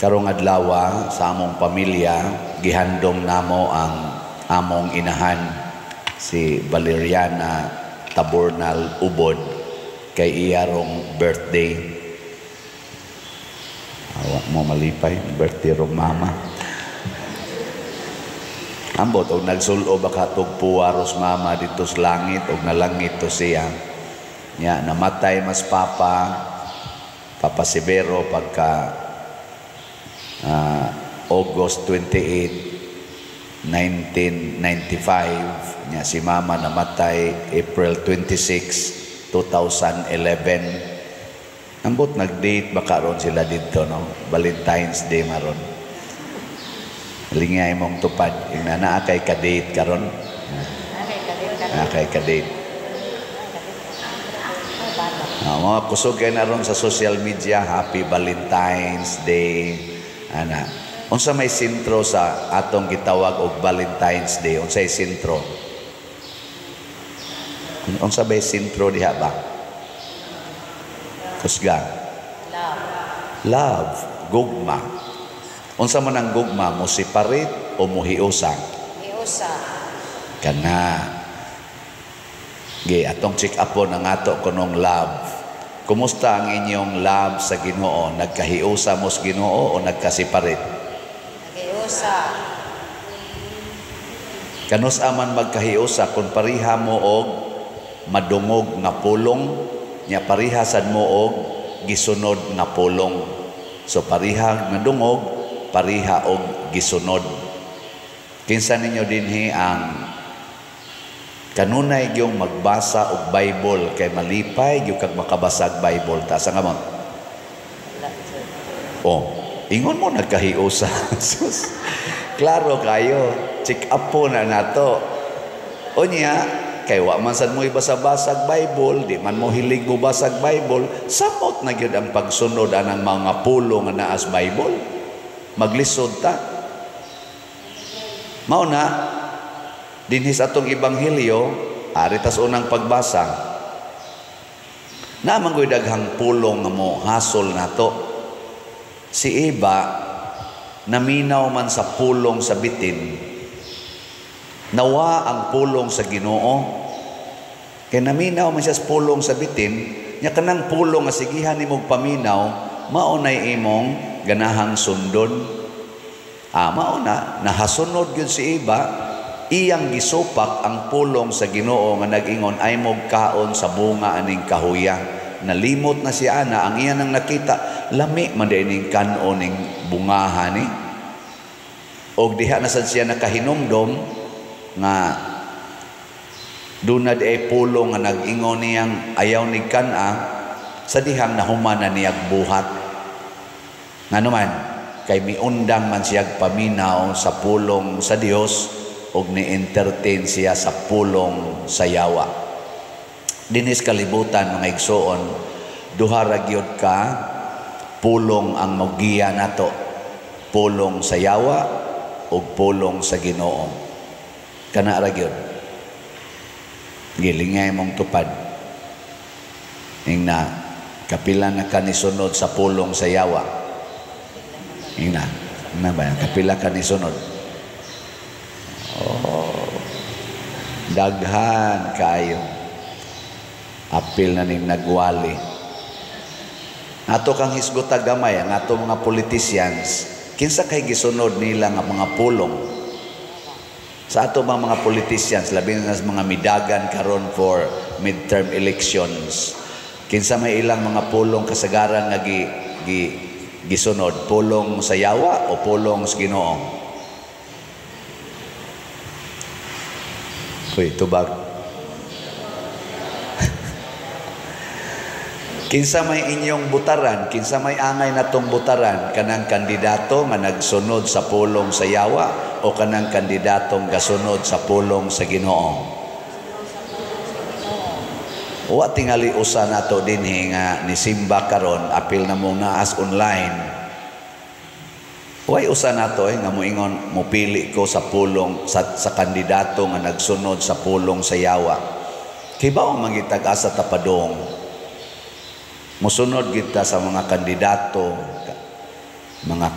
Karong adlaw sa among pamilya gihandom namo ang among inahan si Valeriana Taburnal Ubod kay iyarong birthday. Awa mo malipay birthday rong mama. Ambot og nagsulo baka tugpuwaros mama dito sa langit og nalangit to siya. Nya namatay mas Papa Severo pagka August 28, 1995. Nya si mama namatay April 26, 2011. Ambot nag-date ba karon sila dito, no? Valentine's Day maron. Lingay mong tupad. Yung naa kay ka-date karon. Kay ka-date. Mga kusog kayo na ron sa social media, Happy Valentine's Day. Ana. Unsa may sintro sa atong gitawag og Valentine's Day? Unsay sintro? Unsa may sintro diha ba? Kusga. Love. Gugma. Unsa man ang gugma? Mo separate o mo hiusa? Hiusa. Kana. Atong check upon ang ato kunong love. Kumusta ang inyong love sa Ginoo? Nagkahiusa mo sa Ginoo o nagkasiparit? Nagkahiusa. Kanus aman magkahiusa kung pariha mo og madungog nga pulong, nya pariha sad mo og gisunod nga pulong. So pariha madungog, pariha og gisunod. Kinsa ninyo dinhi ang kanunay gyung magbasa og Bible kay malipay gyud kag makabasag Bible ta sa ngamon. Ingon mo nagkahiusa. Klaro kayo, check up po na nato. Unya kay wa man sad mo ibasa-basag Bible, di man mo hilig mo basag Bible, samot na gyud ang pagsunod anang mga pulong nga naa sa Bible. Maglisod ta. Mao na dinhis atong ebanghelyo, aritas unang pagbasa. Naman ko'y daghang pulong nga mo hasol nato. Si Eva, naminaw man sa pulong sa bitin. Nawa ang pulong sa Ginoo. Kaya naminaw man siya sa pulong sa bitin, nya kanang pulong nga sigihan nimong paminaw, maunay imong ganahang sundon. Mauna, nahasunod yun si Eva, iyang gisupak ang pulong sa Ginoo nga nag-ingon ay mog kaon sa bunga aning kahuya. Nalimot na si Ana, ang iyan ang nakita, lami man din ning kanon ning bungahan ni. Og diha na sad siya nakahinumdom nga dunad ay pulong nga nag-ingon niyang ayaw ni kana sa dihang nahuman na niyag buhat. Nganuman kay miundang man siyag paminaw sa pulong sa Dios og ni-entertain siya sa pulong sa yawa. Dinis kalibutan mga igsoon, duha ra gyud ka pulong ang magiya nato. Pulong sa yawa ug pulong sa Ginoo. Kana ra gyud. Gilingay mong tupad. Ingna kapila na kanisunod sa pulong sa yawa. Ingna ba kapila kanisunod? Daghan kayo apil na ning nagwali ato kang hisgota gamay ang ato mga politicians kinsa kay gisunod nila nga mga pulong sa ato mga politicians labi na sa mga midagan karon for midterm elections kinsa may ilang mga pulong kasagaran nga gisunod pulong sa yawa o pulong sa Ginoo? Uy, tubag. Kinsa may inyong butaran, kinsa may angay natong butaran, kanang kandidato nga nagsunod sa pulong sa yawa o kanang kandidatong gasunod sa pulong sa Ginoo? Wa tingali usa nato dinhi nga ni simba karon apil na mo naas online. Way usa nato nga moingon mopili ko sa pulong sa kandidato nga nagsunod sa pulong sa yawa. Kay bao mangitag asa tapadong. Musunod kita sa mga kandidato, mga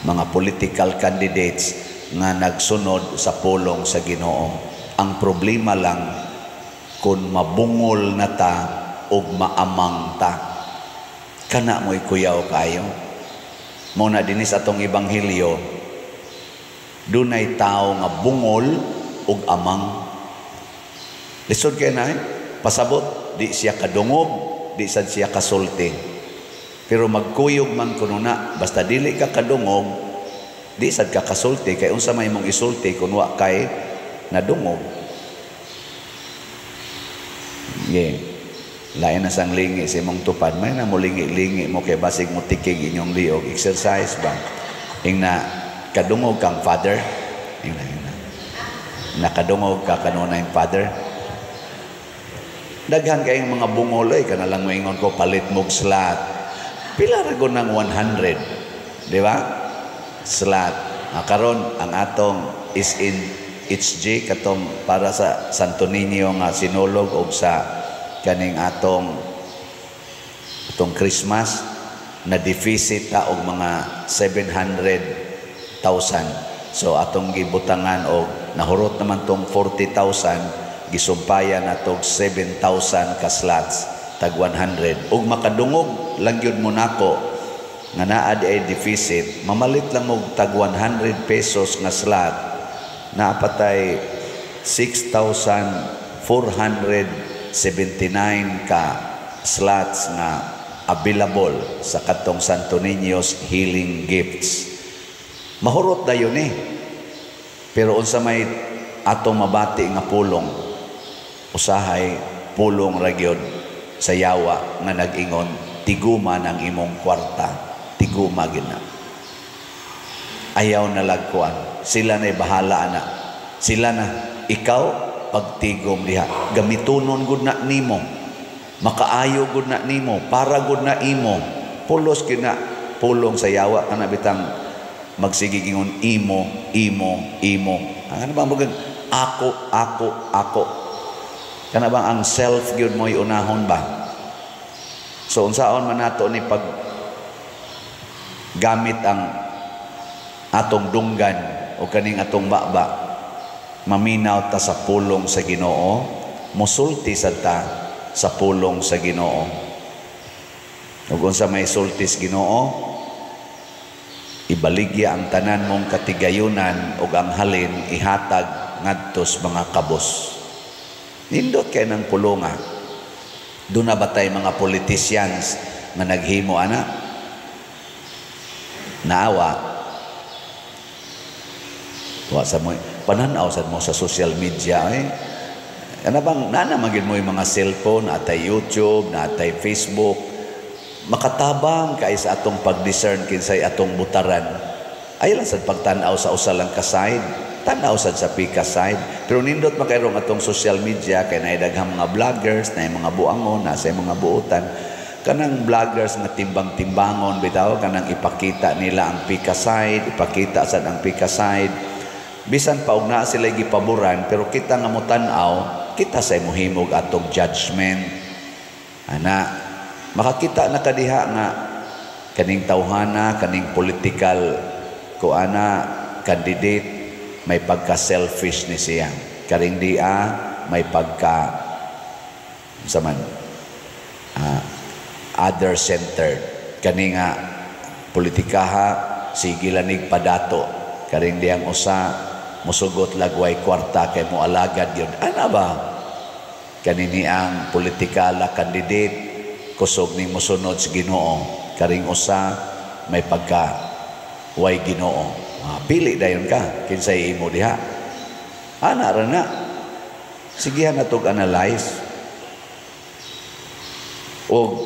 mga political candidates nga nagsunod sa pulong sa Ginoo. Ang problema lang kung mabungol na ta o maamang ta. Kana mo'y kuyaw kayo. Muna dinis atong ebanghelyo, dunay tao nga bungol o amang. Lisod kayo na pasabot, di siya kadungog, di sad siya kasulti. Pero magkuyog man kuno na, basta dili ka kadungog, di sad ka kasulti, kay unsa may mong isulti kung wa kay nadungog. Lain na sang lingi sa imong tupad, may na mo lingi-lingi mo kay basig mo tikig inyong liog, exercise ba? Na kadungog kang father, nakadungog ka kanunay father. Daghan kayong mga bungoy, kanalang mo ingon ko, palit mong slot. Pila ragon ng 100, di ba? Slot. Karon ang atong is in HG, katong para sa Santo Niño nga sinulog o sa kaning atong Christmas, na deficit ta og mga 700,000. So atong gibutangan og nahurot naman tong 40,000, gisumpayan na tog 7,000 ka slots tag 100. Ug makadungog lang yun mo nako nga naa ay deficit, mamalit lang og tag 100 pesos nga slot, naapatay 6,479 ka slots nga available sa katong Santo Niño's Healing Gifts. Mahurot dayon pero unsa may atong mabati nga pulong, usahay pulong ragyod sa yawa nga nag-ingon, tiguma ng imong kwarta, tiguma gina. Ayaw na lagkuan, sila na'y bahala na, sila na, ikaw pagtigom diha, gamitunon gud na nimo, makaayo gud na nimo, para gud na imo, pulos gina pulong sa yawa kana bitang magsigigingon imo. Ano ba mag ako. Kana bang ang self gyud mo'y unahon ba? So unsaon man nato ni pag gamit ang atong dunggan o kaning atong baba, maminaw ta sa pulong sa Ginoo, musulti sad ta sa pulong sa Ginoo. Ug unsa may sultis Ginoo, ibaligya ang tanan mong katigayunan ug ang halin ihatag ngadtos mga kabos. Nindot kay ng pulonga. Doon na ba tayo mga politicians na naghimo ana? Naawa. Wa sa mo pananaw sad mo sa social media Ano bang nanamagin mo yung mga cellphone, atay YouTube, atay Facebook, makatabang kay sa atong pag-discern kinsay atong butaran. Ay lang sad pagtanaw sa usa lang ka side. Tanaw sad sa pika side, pero nindot makayrong atong social media kay naay daghang mga vloggers, naay mga buangon, nasa mga buutan, kanang vloggers nga timbang-timbangon bitaw, kanang ipakita nila ang pika side, ipakita sad ang pika side, bisan pa og naa sila gipaboran, pero kita nga motanaw, kita say mohimog atong judgment. Ana, makakita na kadiha nga kaning tawhana, kaning political candidate, may pagka-selfish ni siya. Karing dia, may other-centered. Kani nga, politikaha, sige lanig padato. Karing diyang usa, musugot lagway kwarta kay mo alagad yun. Ano ba? Kanini ang politikala candidate, kusog ni musunod sa Ginoo. Karing usa, may way Ginoo. Pili dayon ka kinsay imo diha. Ana ra na. Sigihan natog analyze. O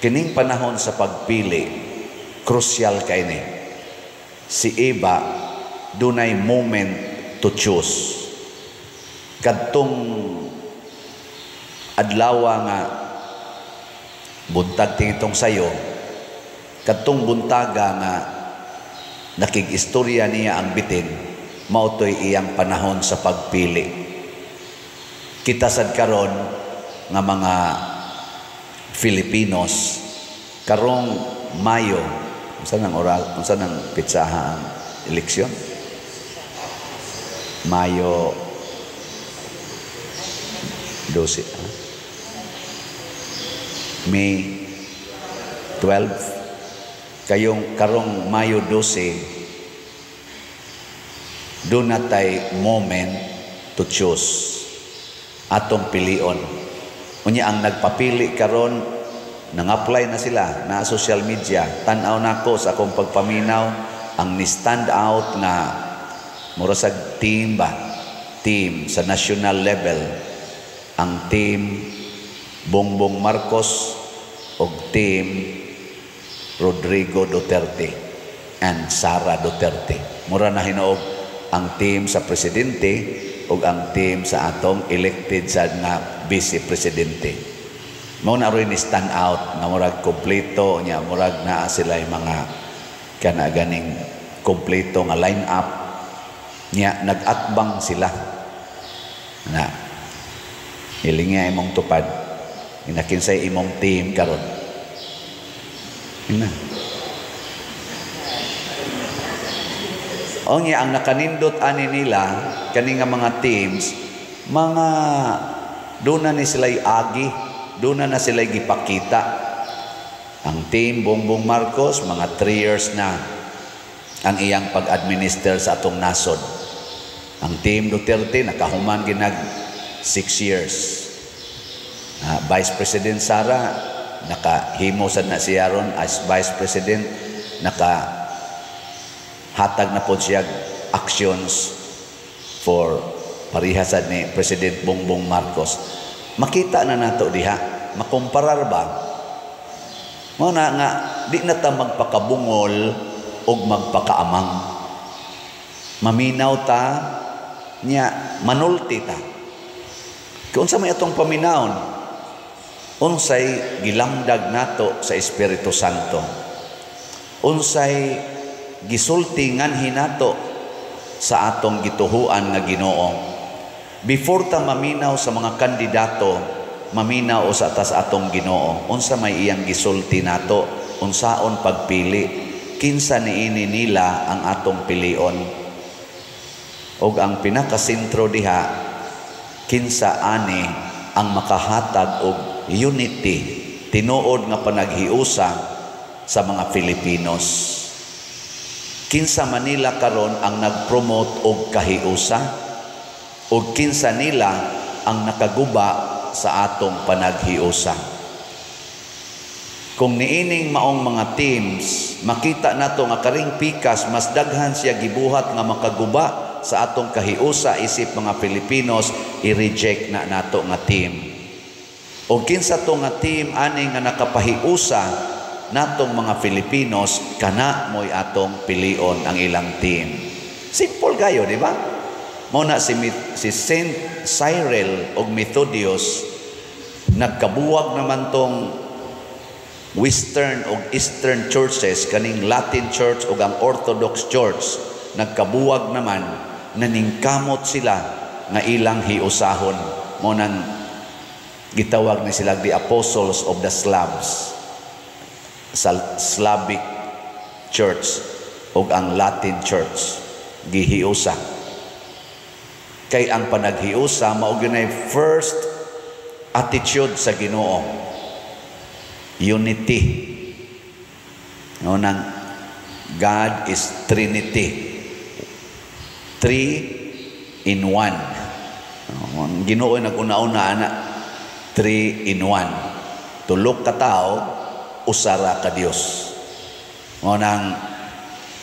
kining panahon sa pagpili, crucial kay ni. Si Eva dunay moment to choose. Kadtong adlaw nga buntag tingitong sayo, kadtong buntaga nga nakig-istorya niya ang bitin, mautoy iyang panahon sa pagpili. Kita sad karon nga mga Filipinos karong Mayo unsa nang pitsaha ang eleksyon? Mayo 12, May 12, kayong karong Mayo 12, do natay moment to choose atong pilion. Unya ang nagpapili karon, nang-apply na sila na social media. Tan-aw nako sa akong pagpaminaw, ang ni-stand out na murasag team sa national level, ang team Bongbong Marcos o team Rodrigo Duterte and Sara Duterte. Mura na hinuog ang team sa presidente o ang team sa atong elected sa nga vice presidente. Mao na rin stand out na murag kompleto nya, murag naa sila yung mga ganing kompleto nga line up nya, nag-atbang sila na hilinga imong tupad inakinsay imong team karon. Ina o nya ang nakanindot ani nila kani nga mga teams, mga doon na ni sila'y agi, doon na sila'y gipakita. Ang team Bongbong Marcos, mga 3 years na ang iyang pag-administer sa atong nasod. Ang team Duterte, nakahuman ginag 6 years. Vice President Sara, nakahimo sad na siya ron as Vice President, nakahatag na po siya actions for parihasad ni President Bongbong Marcos. Makita na nato diha, makomparar ba? Mo na nga di na ta magpakabungol og magpakaamang. Maminaw ta nya, manulti ta. Kung sa may atong paminawon, unsay gilamdag nato sa Espiritu Santo, unsay gisulti nganhi nato sa atong gituhuan nga Ginoo. Before ta maminaw sa mga kandidato, maminaw sa atas atong Ginoo, unsa may iyang gisulti nato, unsaon pagpili, kinsa niini nila ang atong pilion. Og ang pinakasentro diha, kinsa ani ang makahatag og unity, tinuod nga panaghiusa sa mga Filipinos. Kinsa Manila karon ang nag-promote og kahiusa, o kinsa nila ang nakaguba sa atong panaghiusa. Kung niining maong mga teams, makita nato nga karing pikas mas daghan siya gibuhat nga makaguba sa atong kahiusa isip mga Filipinos, i-reject na nato nga team. O kinsa to nga team ani nga nakapahiusa natong mga Filipinos, kana mo'y atong pilion ang ilang team. Simple kayo, di ba? Muna si Saint Cyril o Methodius, nagkabuwag naman tong Western o Eastern churches, kaning Latin Church o ang Orthodox Church, nagkabuwag naman, naningkamot sila nga ilang hiusahon. Munang gitawag ni sila the Apostles of the Slavs, sa Slavic Church o ang Latin Church, gihiusa. Kay ang panaghiusa mao gyud first attitude sa Ginoo, unity. Nang God is Trinity, 3 in 1. Ginoo nag-una-una ana, 3 in 1. Tulok ka tao, usara ka Dios. Nang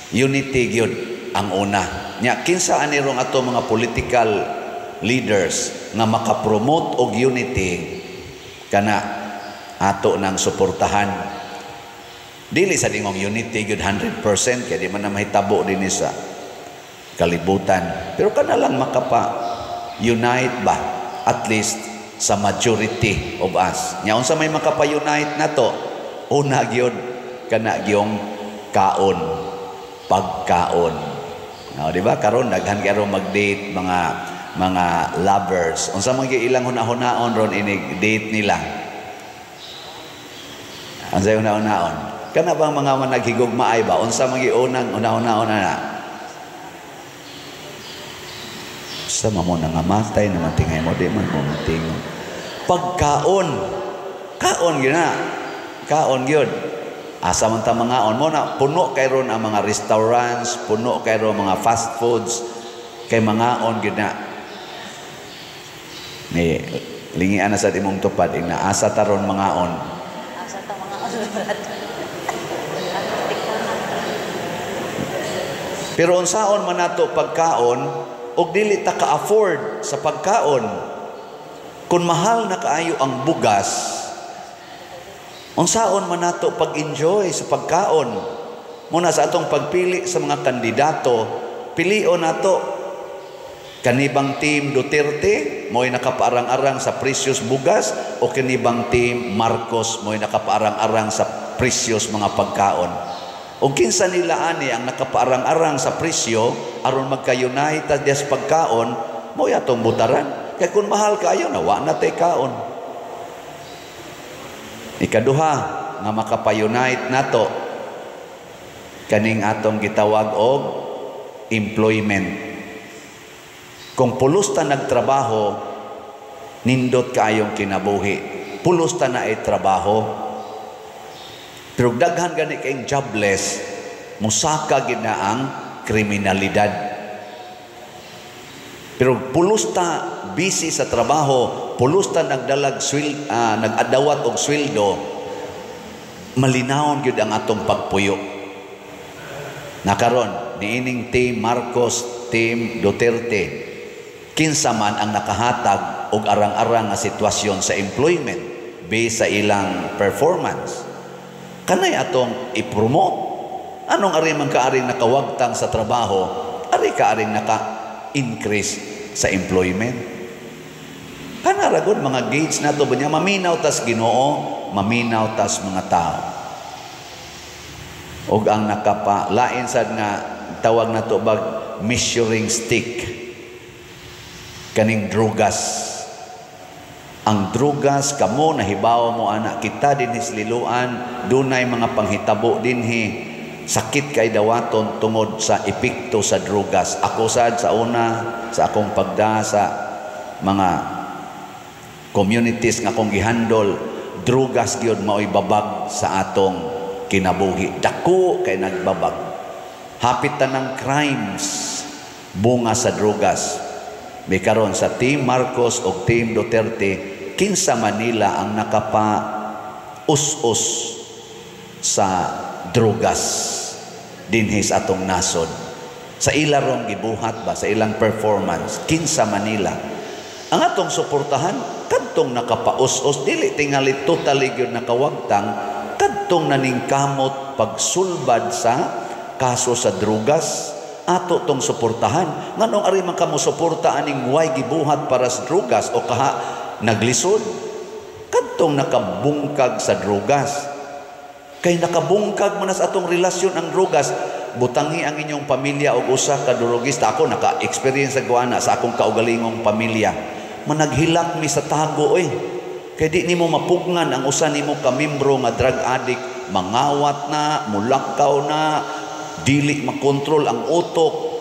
unity gyud ang una. Nya kinsa ani rong ato mga political leaders nga makapromote og unity, kana ato nang suportahan. Dili sa dingong unity gyud 100% kay di man na mahitabo dinhi sa kalibutan. Pero kana lang makapa-unite ba at least sa majority of us. Nya unsa may makapa-unite nato, una gyud kana gyung kaon, pagkaon. No, di ba karon daghan karon mag-date mga lovers. Unsa man gyud ilang hunahon ron inig date nila? Unsa hunahon? Kana bang mga naghigugmaay ba? Unsa magiunang una na? Sa mo nangamatay naman tingay mo, di man mo matingon. Pagkaon. Kaon yun na. Kaon yun. Asa man ta mga on mo na puno kay ron ang mga restaurants, puno kay ron mga fast foods, kay mga on yun na. Ni lingian na sa timong tupad ina asa taron mga on. Asa ta mga on. Pero unsaon man nato pagkaon ug dili ta ka-afford sa pagkaon. Kung mahal na kaayo ang bugas, unsaon man nato pag-enjoy sa pagkaon. Muna sa atong pagpili sa mga kandidato, pilion nato kanibang team Duterte mo'y nakapaarang-arang sa presyos bugas o kanibang team Marcos mo'y nakapaarang-arang sa presyos mga pagkaon. O kinsa nila ani ang nakapaarang-arang sa presyo aron magka-unite sa pagkaon mo'y atong butaran. Kaya kung mahal kayo, nawa na tay kaon. Ikaduha nga makapa-unite nato kaning atong gitawag og employment. Kung pulos ta nagtrabaho, nindot kaayong kinabuhi. Pulos ta na ay trabaho. Pero daghan gani kayong jobless, musaka gid na ang kriminalidad. Pero pulos ta busy sa trabaho, pulos ta nag-adawat og sweldo, malinawon gyud ang atong pagpuyo. Nakaron niining team Marcos, team Duterte, kinsa man ang nakahatag og arang-arang nga sitwasyon sa employment based sa ilang performance. Kanay atong i-promote. Anong ari man kaaring nakawagtang sa trabaho, ari kaaring naka-increase sa employment. Kana ragod mga gauge nato bunya maminaw tas Ginoo, maminaw tas mga tao. Og ang nakapalain sad nga tawag nato bag measuring stick. Kaning drugas. Ang drugas kamo nahibaw mo anak kita dinhi liluan, dunay mga panghitabo dinhi, sakit kay dawaton tungod sa epekto sa drugas. Ako sad sa una sa akong pagda sa mga communities nga akong gihandol, drugas gyud mao'y babag sa atong kinabuhi. Dako kay nagbabag. Hapit tanang crimes bunga sa drugas. May karon sa Team Marcos o Team Duterte, kinsa Manila ang nakapa-us-us sa drugas dinhi sa atong nasod. Sa ilarong gibuhat ba, sa ilang performance, kinsa Manila. Ang atong suportahan, kadtong nakapa-us-us, dili tingali totally yun nakawagtang, kadtong naningkamot pagsulbad sa kaso sa drugas, ato tong suportahan. Nganong ari man kamo suporta aning way gibuhat para sa drugas o kaha naglisod? Kadtong nakabungkag sa drugas. Kay nakabungkag man sa atong relasyon ang drugas, butangi ang inyong pamilya og usa ka drugista. Ako naka-experience sa guana sa akong kaugalingong pamilya. Managhilak mi sa tago Kay di nimo mapugnan ang usa nimo ka membro nga drug addict, mangawat na, mulakaw na, dili makontrol ang utok.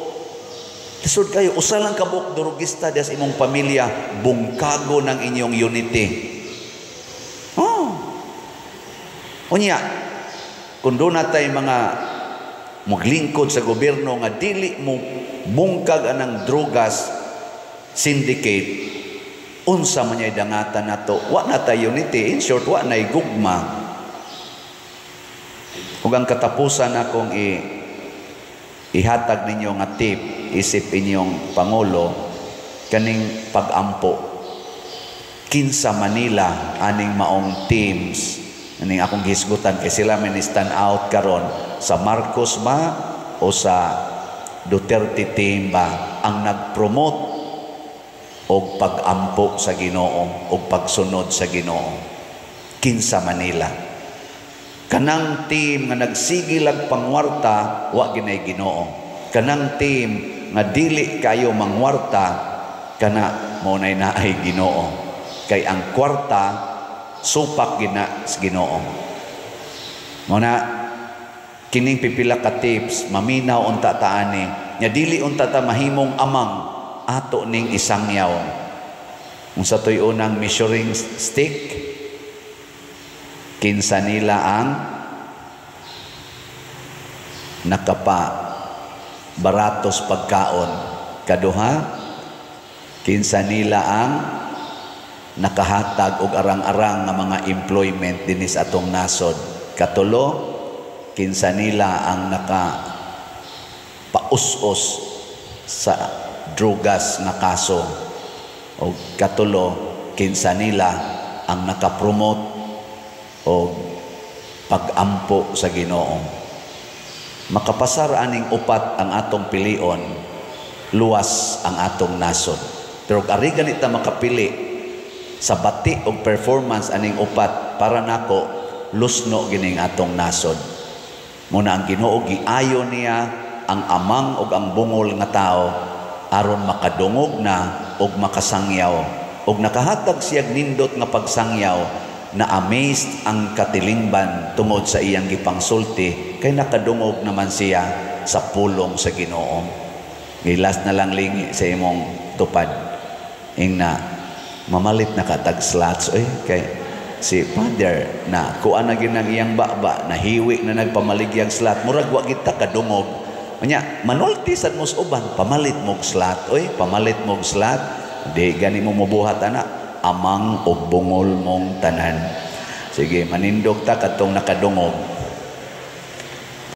Lisod kayo, usa lang kabuk durugista des imong pamilya, bungkago ng inyong unity. Unya, kung doon natay mga maglingkod sa gobyerno nga dili mo bungkag anang drugas syndicate, unsa man yay dangatan nato, wa na tay unity. In short, wa nay gugma. Ug ang katapusan akong ihatag ninyo nga tip, isip inyong Pangulo, kaning pag-ampo. Kinsa Manila aning maong teams, aning akong gisgutan kay sila man stand out karon sa Marcos ba o sa Duterte team ba ang nag-promote og pag-ampo sa Ginoo og pagsunod sa Ginoo. Kinsa Manila. Kanang team nga nagsigilag pangwarta, wa ginay Ginoo. Kanang team nga dili kayo mangwarta, kana mo nay naay Ginoo. Kay ang kwarta supak gina sa Ginoo. Muna kining pipila ka tips maminaw unta taani nya dili unta ta mahimong amang ato ning isangyaw. Unsa toy unang measuring stick? Kinsa nila ang nakapa baratos pagkaon. Kaduha, kinsa nila ang nakahatag og arang-arang nga mga employment dinis atong nasod. Katulo, kinsa nila ang naka-paus-os sa drugas na kaso. O katulo, kinsa nila ang naka-promote o pag-ampo sa Ginoo. Makapasar aning upat ang atong pilion, luwas ang atong nasod. Pero ari ganita makapili sa bati og performance aning upat para nako lusno gining atong nasod. Muna ang Ginoo giayo niya ang amang ug ang bungol nga tao aron makadungog na ug makasangyaw ug nakahatag siya nindot nga pagsangyaw na amazed ang katilingban tungod sa iyang gipangsulti kay nakadungog naman siya sa pulong sa Ginoo. Gilas na lang lingi sa imong tupad ingna mamalit na katag slots kay si Father na kuan na gyud ang iyang baba nahiwi na nagpamaligyang slot murag wa kita kadungog nya manulti sad mos uban pamalit mog slot pamalit mog slot di gani mo mobuhat ana amang o bungol mong tanan. Sige, manindog ta katong nakadungog.